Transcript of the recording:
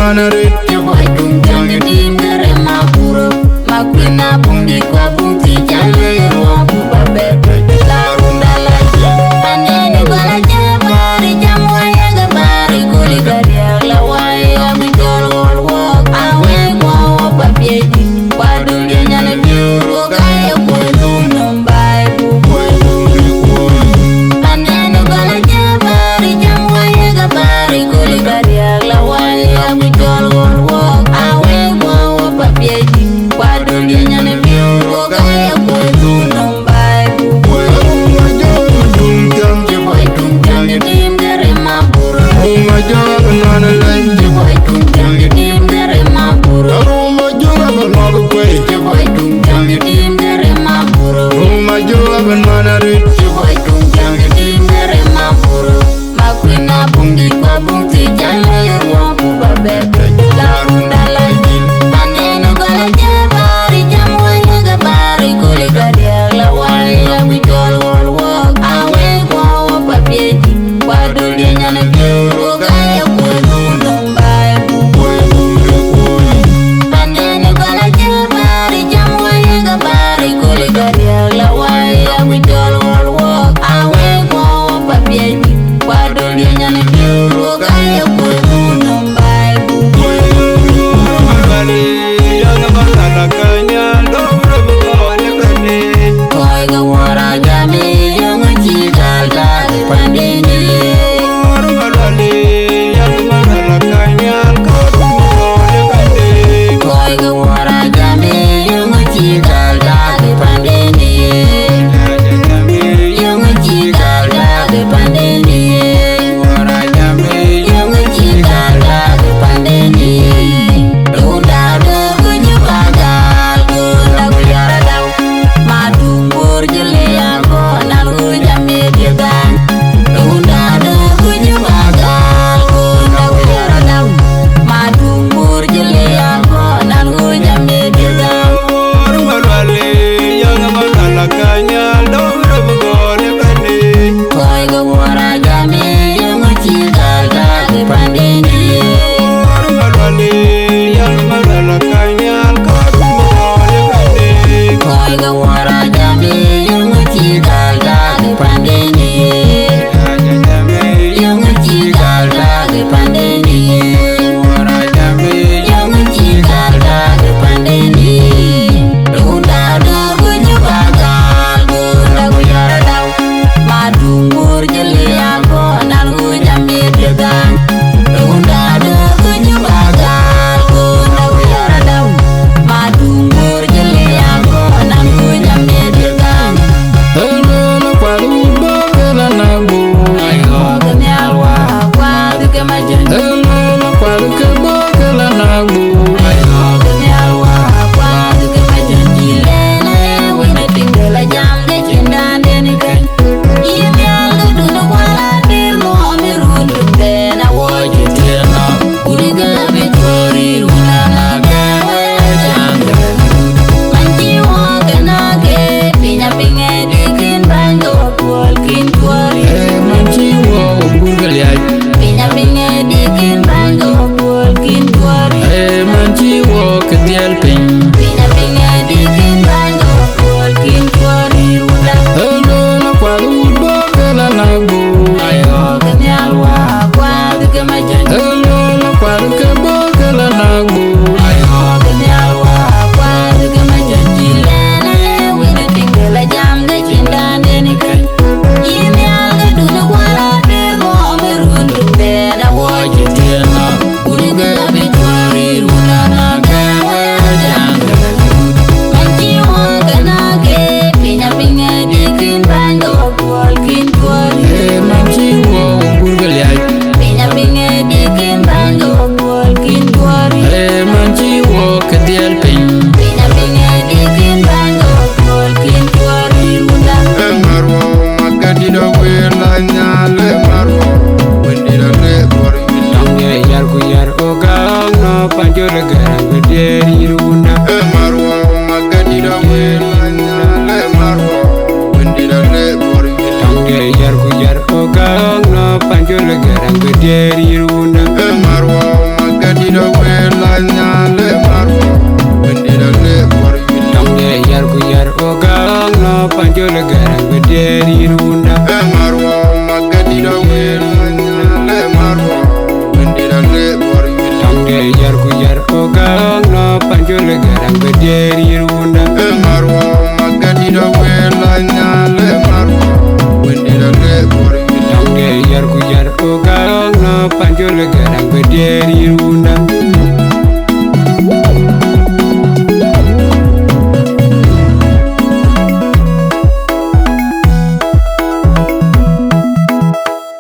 manare boy tung jang de dim gere ma puro ma kwena bundi kwa bunti jale wa bu babe la runda la anene gola jabari jamwa ya gabari goli garia la waya mi tol wol wo awe mo papie kwa dunya nyane biuro kaya boy tung nombai bu boy tung anene gola jabari jamwa ya gabari goli garia la waya mi tol wol wo awe mo papie kwa dunya nyane biuro kaya boy tung nombai bu boy dim gere ma puro Uma joga nana lai boy tung jang de dim gere ma puro Uma joga banana kwai boy tung jang de dim gere ma puro Uma joga manare boy tung jang de dim gere ma puro ma kwena bungi kwa bunti jale wa bu babe la runda la jin anene gola jabari jamwa ya gabari goli gadia la waya mi tol wol wo awe mo papie kwa dunya nyane biuro kaya boy nombai bu anene gola jabari jamwa ya gabari goli gadia la waya mi tol wol wo awe mo papie kwa dunya nyane biuro kaya boy nombai bu Magale yana magala kanya Dobra bukole kane koi ga wara jami yung chigal dagi pandini Magale yana magala kanya Dobra bukole kane koi ga wara jami yung chigal dagi pandini yung chigal dagi pandini Wara jame yung chigal dagi pandini Lunda dogu jubagal gunda guyara daw Madumbur jeli ako nalgu jami dirgan Lunda dogu jubagal gunda guyara daw Madumbur jeli ako nalgu jami dirgan Magale yana magala kanya Dobra bukole kane Koi ga wara jami yung chigal dagi pandini Magale yana magala kanya Dobra bukole kane Koi ga wara jami yung chigal dagi pandini Yung chigal dagi pandini Wara jame Yung chigal dagi pandini Lunda dogu jubagal gunda guyara daw Madumbur jeli ako nalgu jami dirgan Lunda dogu jubagal gunda guyara daw Madumbur jeli ako nalgu jami dirgan Hello kwalu bogela nabu Kenyalwa kwa duke majun Hello kwalu ke bogela nabu Kenyalwa kwa duke majun Jilene wina tinggal jam de cindane ni kan Ini alga dulu wala dirno amirundum dena wajud Tena Uriga bitori runana gawe jangga Manjiwa kenage pinya pinge dikin bango kual kin kuari manchiwo burgal yai Pinya pinge dikin bango kual kin kuari manchiwo kedial pin Pinya pinge dikin bango kual kin kuari runda Hello kwalu bogela nabu Kenyalwa kwa duke majun Hello kwalu ke bogela nabu Kenyalwa kwa duke majun Jilene wina tinggal jam de cindane ni kan Ini alga dulu wala dirno amirundum dena wajud Tena Uriga bitori runana gawe jangga Manjiwa kenage pinya pinge dikin bango kual kin kuari manchiwo burgal yai Pinya pinge dikin bango kual kin kuari manchiwo kedial pin Pinya pinge dikin bango kual kin kuari runda Marwo magadi do wela nyale marwo wendira le bor yilange yar ku yar o ga no panjol garang bederi runa marwo magadi do wela nyale marwo wendira le bor yilange yar ku yar o ga no panjol garang bederi